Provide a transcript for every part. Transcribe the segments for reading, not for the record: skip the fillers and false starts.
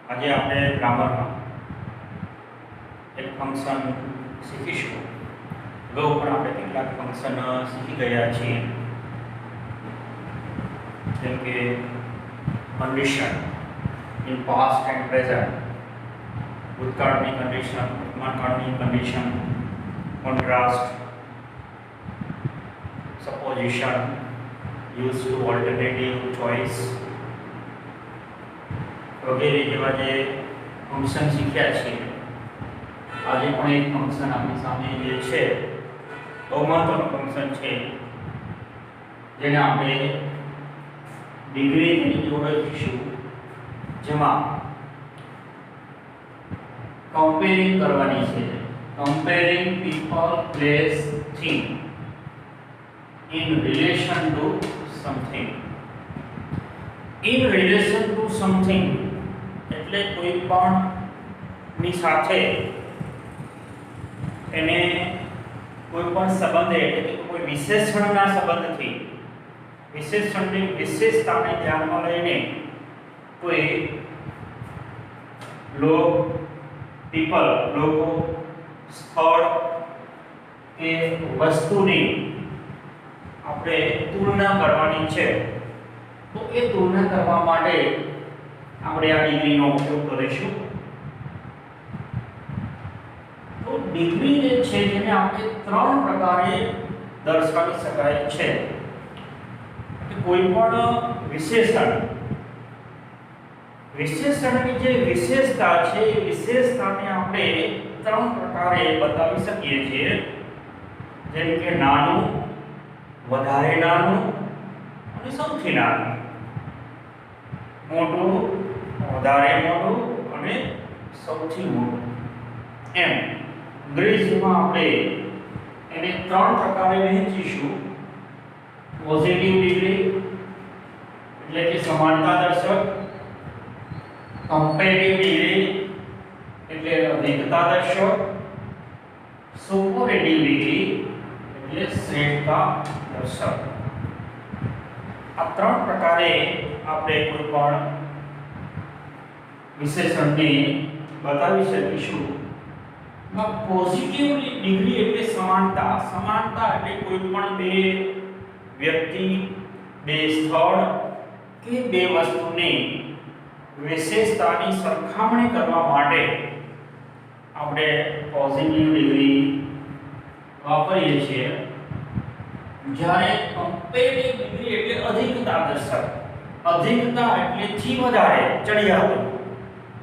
આજે આપણે ગ્રામરમાં એક ફંક્શન શીખીશું. અગાઉ પણ આપણે કેટલાક ફંક્શન શીખી ગયા છીએ, જેમ કે condition in past and present, ભૂતકાળની કન્ડિશન, વર્તમાનકાળની condition, contrast, supposition, use to alternative choice વગેરે જેવા જે ફંક્શન શીખ્યા છીએ. આજે પણ એક ફંક્શન આપણી સામે જે છે બહુ મહત્વનું ફંક્શન છે, જેને આપણે ડિગ્રી તરીકે ઓળખીશું, જેમાં કમ્પેરિંગ કરવાની છે. Comparing people, place, thing in relation to something. In relation to something એટલે કોઈ પણ ની સાથે એને કોઈ પણ સંબંધ એટલે કે કોઈ વિશેષણના સંબંધથી વિશેષણની વિશેષતાને ધ્યાનમાં લઈને કોઈ પીપલ, લોકો, સ્થળ કે વસ્તુની આપણે તુલના કરવાની છે. તો એ તુલના કરવા માટે આપણે આ ડિગ્રીનો ઉપયોગ કરીશું. તો ડિગ્રી જે છે જેને આપણે ત્રણ પ્રકારે દર્શાવી શકાય છે. કે કોઈ પણ વિશેષણની જે વિશેષતા છે એ વિશેષતાને આપણે ત્રણ પ્રકારે બતાવી શકીએ છીએ, જેમ કે નાનું, વધારે નાનું અને સૌથી નાનું, મોટું, વધારે મોટું અને સૌથી મોટું. એમ અંગ્રેજીમાં આપણે એને ત્રણ પ્રકારે વહેંચીશું. પોઝિટિવ ડિગ્રી એટલે કે સમાનતા દર્શક, કમ્પેરેટિવ ડિગ્રી એટલે અધિકતા દર્શક, સુપરલેટિવ ડિગ્રી એટલે શ્રેષ્ઠતા દર્શક. આ ત્રણ પ્રકારે આપણે કોઈ પણ વિશેષણને બતાવી શકીશું. પોઝિટિવ ડિગ્રી એટલે સમાનતા. સમાનતા એટલે કોઈ પણ બે વ્યક્તિ, બે સ્થળ કે બે વસ્તુની વિશેષતાની સરખામણી કરવા માટે આપણે પોઝિટિવ ડિગ્રી વાપરીએ છીએ. જ્યારે કમ્પેરેટિવ ડિગ્રી એટલે અધિકતા દર્શક. અધિકતા એટલે થી વધારે, ચડિયાતું.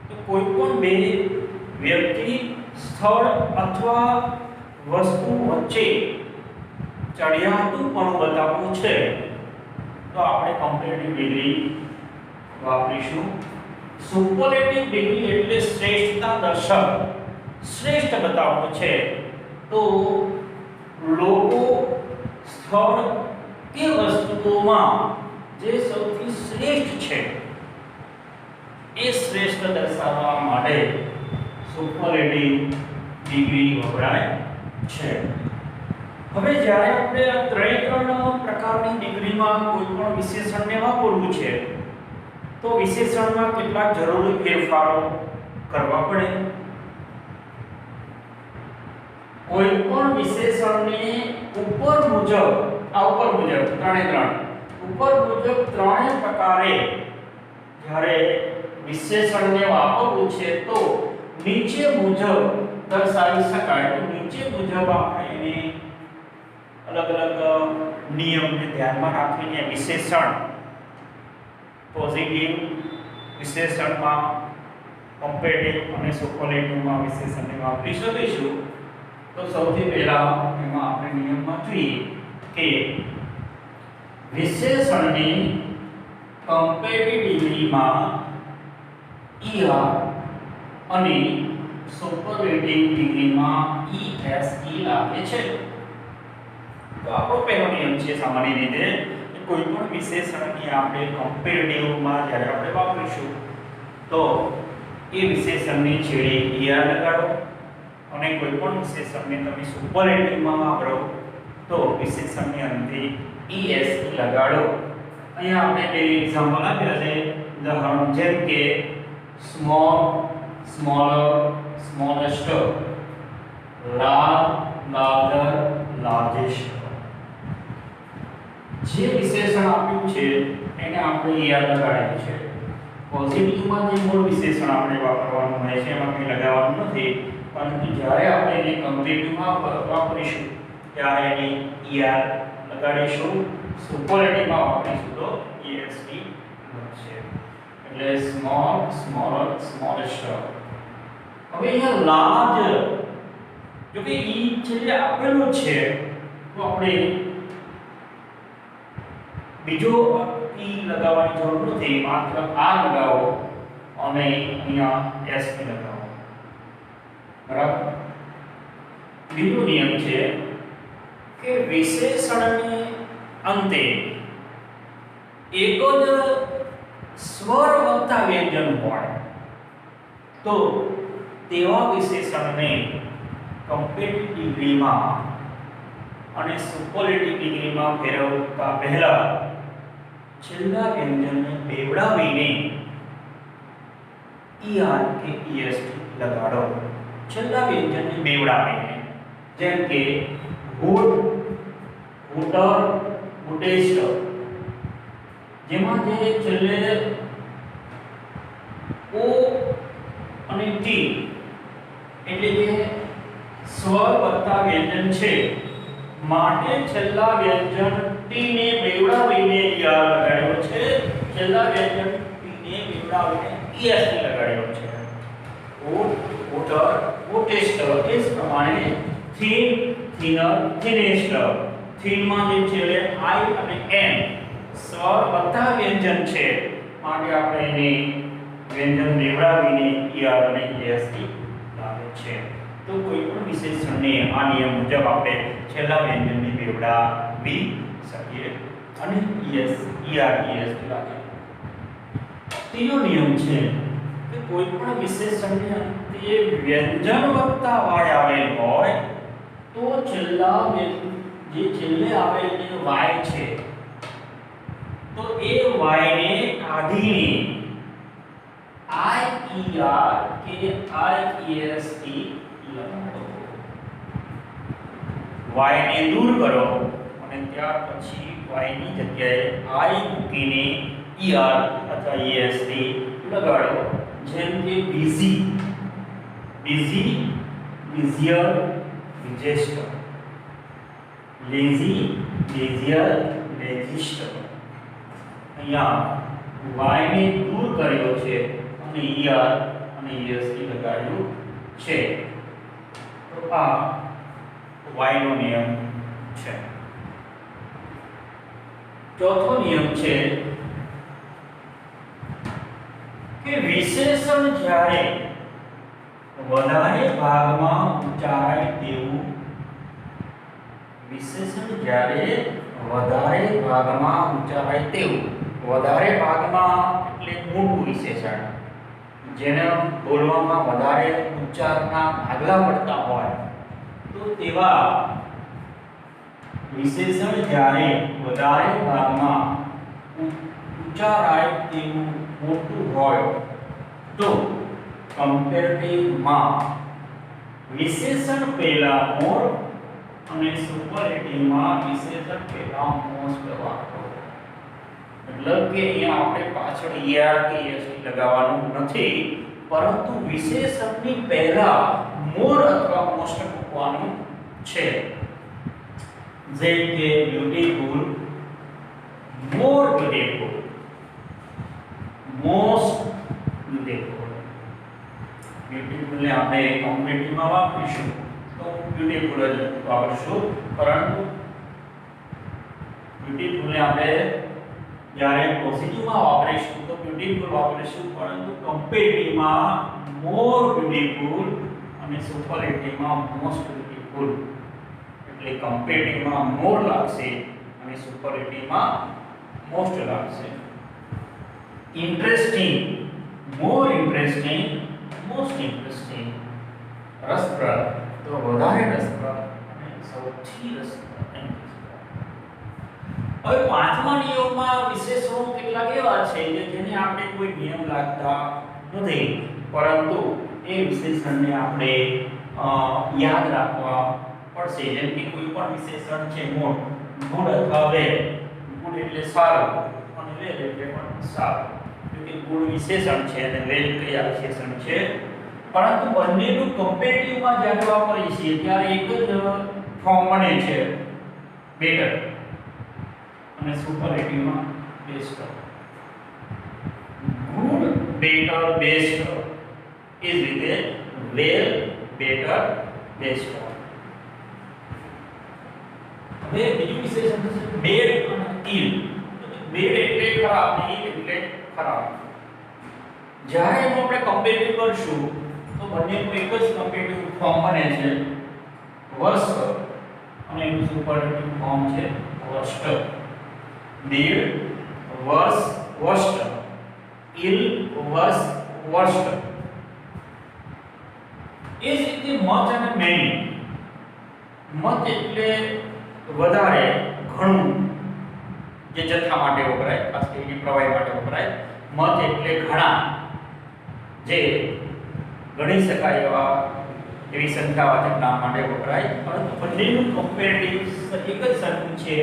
તો કોઈ પણ બે વ્યક્તિ, સ્થળ અથવા વસ્તુ વચ્ચે ચડિયાતું પણ બતાવવું છે તો આપણે કમ્પેરેટિવ ડિગ્રી વાપરીશું. સુપરલેટિવ ડિગ્રી એટલે શ્રેષ્ઠતા દર્શક. શ્રેષ્ઠ બતાવવું છે તો લોકો, સ્થળ કે વસ્તુઓમાં જે સૌથી શ્રેષ્ઠ છે એ શ્રેષ્ઠ દર્શાવવા માટે સુપરલેટિવ ડિગ્રી વપરાય છે. હવે જ્યારે આપણે આ ત્રણ પ્રકારની ડિગ્રીમાં કોઈ પણ વિશેષણને વાપરવું છે તો વિશેષણમાં કેટલાક જરૂરી ફેરફારો કરવા પડે. કોઈ પણ વિશેષણને ઉપર મુજબ ત્રણે પ્રકારે જ્યારે વિશેષણને વાપરવું છે તો નીચે મુજબ દર્શાવી શકાય. તો નીચે મુજબ આપણે એને અલગ અલગ નિયમને ધ્યાનમાં રાખીને વિશેષણ પોઝિટિવ વિશેષણમાં, કમ્પેરેટિવ અને સુપરલેટિવમાં વિશેષણને વાપરી શકીશું. તો સૌથી પહેલા એમાં આપણે નિયમમાં જોઈએ કે વિશેષણને કમ્પેરેટિવ ડિગ્રીમાં ER અને સુપરલેટિવ ડિગ્રીમાં ESE લાગે છે. તો આપણો પહેલો નિયમ છે સામાન્ય રીતે કે કોઈ પણ વિશેષણની આપણે કમ્પેરેટિવમાં જ્યારે આપણે વાપરીશું તો એ વિશેષણની છેડે ER લગાડો અને કોઈ પણ વિશેષણને તમે સુપરલેટિવમાં વાપરો તો વિશેષણની અંતે ESE લગાડો. અહીંયા આપણે બે એક્ઝામ્પલ આપ્યા છે. ઉદાહરણ જેમ કે small, smaller, smallest, large, larger, largest. જે વિશેષણ આપ્યું છે એને આપણે યાદ લગાડ્યું છે. પોઝિટિવમાં જે મૂળ વિશેષણ આપણે વાપરવાનું હોય છે એમાં કંઈ લગાવવાનું નથી, પરંતુ જ્યારે આપણે એને કમ્પેરેટિવમાં વાપરીશું ત્યારે એને યાદ લગાડીશું. સુપરલેટિવમાં વાપરીશું તો est બનશે. એટલે સ્મોલ, સ્મોલર, સ્મોલેસ્ટ. હવે અહીંયા લાર્જ જો કે ઈ છે આપેલું છે તો આપણે બીજો ઈ લગાવવાની જરૂર નથી, માત્ર આ લગાવો અને અહીંયા s લગાવો. બરાબર. બીજો નિયમ છે કે વિશેષણને અંતે એક જ સ્વર વત્તા વ્યંજન હોય તો તેવા વિશેષણને કમ્પેરેટિવ ડિગ્રીમાં અને સુપરલેટિવ ડિગ્રીમાં ફેરવતા પહેલા છેલ્લા વ્યંજનને બેવડાવીને er કે est લગાડો. છેલ્લા વ્યંજનને બેવડાવીને, જેમ કે ગુડ, ગુટર, ગુટેસ્ટ, જેમાં જે છેલ્લે ઓ અને ટી એટલે કે સ્વર વત્તા વ્યંજન છે માટે છેલ્લા વ્યંજન ટી ને બેવડાવીને યાર લગાડ્યો છે. છેલ્લા વ્યંજન ટી ને બેવડાવીને es લગાડ્યો છે. ગુડ, ગુટર, ગુટેસ્ટ. એ જ પ્રમાણે થીન, થિનર, થિનેસ્ટ. થીનમાં જે છેલ્લે i અને n સ્વર વત્તા વ્યંજન છે માટે આપણે એને વ્યંજન બેવડાવીને er અને es લાગે છે. તો કોઈ પણ વિશેષણને આ નિયમ મુજબ આપણે છેલ્લા વ્યંજનને બેવડાવી શકીએ અને es es લાગે. ત્રીજો નિયમ છે કે કોઈ પણ વિશેષણને અંતે વ્યંજન વત્તા y આવેલ હોય તો છેલ્લા જે છેલ્લે આવેલ જે y છે તો એ y ને કાઢીને ier કે iest લગાડો. y ને દૂર કરો અને ત્યાર પછી y ની જગ્યાએ i મૂકીને er અથવા est લગાડો. જેમ કે busy, busy, busier, busiest, lazy, lazier, laziest. અહીંયા y ને દૂર કર્યો છે અને er અને est લગાડ્યું છે. તો આ y નો નિયમ છે. ચોથો નિયમ છે કે વિશેષણ જ્યારે વધારે ભાગમાં ઉચ્ચારાય તેવું, વિશેષણ જ્યારે વધારે ભાગમાં ઉચ્ચારાય તેવું, વધારે ભાગમાં એટલે મોટું વિશેષણ જેને બોલવામાં વધારે ઉચ્ચારના ભાગલા પડતા હોય તો તેવા વિશેષણ જ્યારે વધારે ભાગમાં ઉચ્ચારાય તેવું મોટું હોય તો કમ્પેરેટિવમાં વિશેષણ પહેલા મોર અને સુપરલેટિવમાં વિશેષણ પહેલા મોસ્ટ વાપરો. મતલબ કે અહીંયા આપણે પાછળ er કે es લગાવવાનું નથી, પરંતુ વિશેષણની પહેલા મોર અથવા મોસ્ટ મૂકવાનું છે. જેમ કે beautiful, more beautiful, most beautiful. Beautiful ને આપણે કમ્પેરેટિવમાં વાપરીશું તો બ્યુટીફુલ જ વાપરીશું, પરંતુ બ્યુટીફુલ ને આપણે જ્યારે પોઝિટિવમાં વાપરીશું તો બ્યુટીફુલ વાપરીશું, પરંતુ કમ્પેરેટિવમાં મોર બ્યુટીફુલ અને સુપરલેટિવમાં મોસ્ટ બ્યુટીફુલ. એટલે કમ્પેરેટિવમાં મોર લાગશે અને સુપરલેટિવમાં મોસ્ટ લાગશે. ઇન્ટરેસ્ટિંગ, મોર ઇન્ટરેસ્ટિંગ, મોસ્ટ ઇન્ટરેસ્ટિંગ. રસપ્રદ તો વધારે રસપ્રદ અને સૌથી રસપ્રદ. હવે પાંચમા નિયમમાં વિશેષણો કેટલાક એવા છે કે જેને આપણે કોઈ નિયમ લાગતા નથી, પરંતુ એ વિશેષણને આપણે યાદ રાખવા પડશે. જેમ કે કોઈ પણ વિશેષણ છે ગુણ, ગુણ અથવા વેલ. ગુણ એટલે સારું અને વેલ એટલે પણ સારું. એટલે ગુણ વિશેષણ છે અને વેલ ક્રિયા વિશેષણ છે, પરંતુ બંનેનું કમ્પેરેટિવમાં જ્યારે વાપરીએ છીએ ત્યારે એક જ ફોર્મ બને છે, બેટર, અને સુપરલેટિવમાં બેસ્ટ. ગુડ, બેટર, બેસ્ટ એ જ રીતે વેલ, બેટર, બેસ્ટ. હવે બીજું વિશેષણ છે બેડ અને ઇલ. બેડ એટલે ખરાબ અને ઇલ એટલે ખરાબ. જ્યારે એનું આપણે કમ્પેરેટિવ કરશું તો બંનેનું એક જ કમ્પેરેટિવ ફોર્મ બને છે, વર્સ્ટ, અને એનું સુપરલેટિવ ફોર્મ છે વર્સ્ટ. Bed, વર્સ, worst, ઇલ, વર્સ, worst. એ જ રીતે મચ અને મેની. મચ એટલે વધારે, ઘણું, જે જથ્થા માટે વપરાય, ખાસ કરીને પ્રવાહી માટે વપરાય. મચ એટલે ઘણા, જે ગણી શકાય એવી સંખ્યાવાચક નામ માટે વપરાય. પરંતુ બંનેનું કમ્પેરેટિવ એક જ સરખું છે,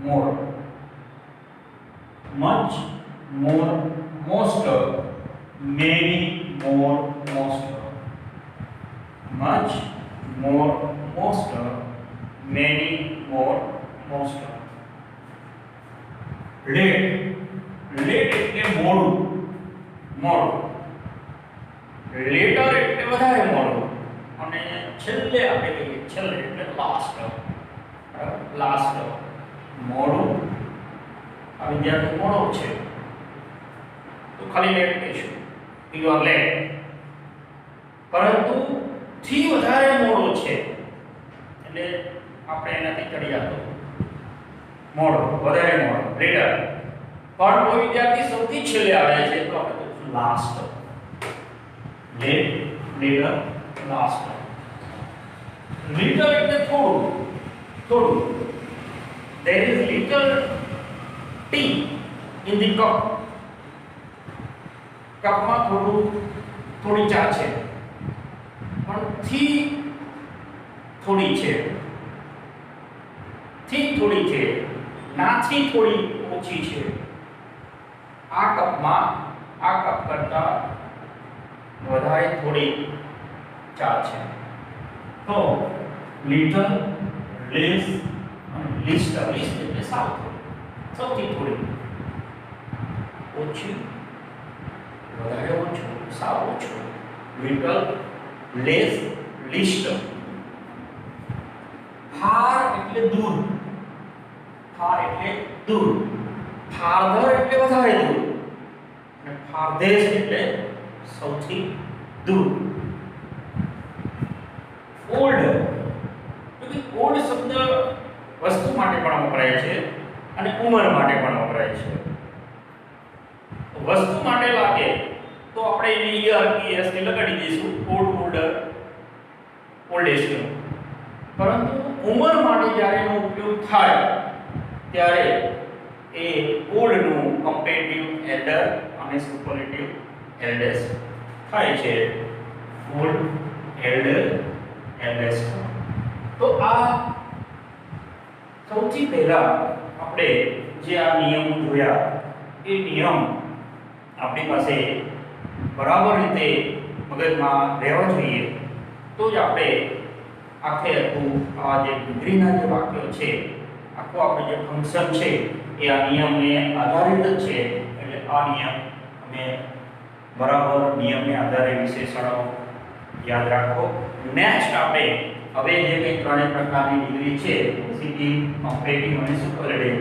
મોર. મચ, મોર, મોસ્ટ, મેની, મોર, મોસ્ટ. મચ, મોર, મોસ્ટ, મેની, મોર, મોસ્ટ. લેટ. લેટ એટલે મોડું, મોડું. લેટર એટલે વધારે મોડું, અને છેલ્લે આપણે કહીએ છેલ્લે એટલે લાસ્ટ. લાસ્ટ, મોડું. આ વિદ્યાર્થી મોડો છે તો ખાલી લેટ કહીશું, યુ આર લેટ. પરંતુ થી વધારે મોડો છે એટલે આપણે એનાથી ચડિયાતો, મોડો, વધારે મોડો, લેટર. પણ કોઈ વિદ્યાર્થી સૌથી છેલ્લે આવે છે તો આપણે કહીશું last. Late, later, last. Little એટલે થોડું, થોડું. There is little tea in the cup. કપમાં થોડી ચા છે, પણ થી થોડી છે, થી થોડી છે, નાથી થોડી ઓછી છે. આ કપમાં આ કપ કરતા વધારે થોડી ચા છે. તો લિટલ, લેસ અને લીસ્ટ. લીસ્ટ એટલે સાવ થોડી, સૌથી થોડી. ઓછી, વધારે ઓછું, સાવ ઓછું. Little, less, list. ફાર એટલે દૂર, ફાર એટલે દૂર. ફારધર એટલે વધારે દૂર, અને ફારધેસ્ટ એટલે સૌથી દૂર. ઓલ્ડ. ઓલ્ડ શબ્દ વસ્તુ માટે પણ વપરાય છે અને ઉંમર માટે પણ વપરાય છે. વસ્તુ માટે લાગે તો આપણે એને યર ઈએસ ને લગાડી દઈશું, ઓલ્ડ, ઓલ્ડર, ઓલ્ડેસ્ટ. પરંતુ ઉંમર માટે જ્યારે એનો ઉપયોગ થાય ત્યારે એ ઓલ્ડ નું કમ્પેરેટિવ એલ્ડર અને સુપરલેટિવ એલ્ડેસ્ટ થાય છે. Old, elder, eldest. તો આ સૌથી પહેલા આપણે જે આ નિયમો જોયા એ નિયમ આપણી પાસે બરાબર રીતે મગજમાં રહેવા જોઈએ, તો જ આપણે આખું આ જે ડિગ્રીના જે વાક્યો છે, આખું આપણે જે ફંક્શન છે એ આ નિયમને આધારિત જ છે. એટલે આ નિયમ અમે બરાબર નિયમને આધારે વિશેષણો યાદ રાખો. નેક્સ્ટ આપણે હવે જે કંઈ ત્રણેય પ્રકારની ડિગ્રી છે, પોઝિટિવ, કમ્પેરેટિવ અને સુપરલેટિવ,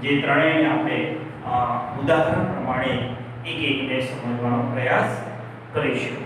જે ત્રણેયને આપણે ઉદાહરણ પ્રમાણે એક એકને સમજવાનો પ્રયાસ કરીશું.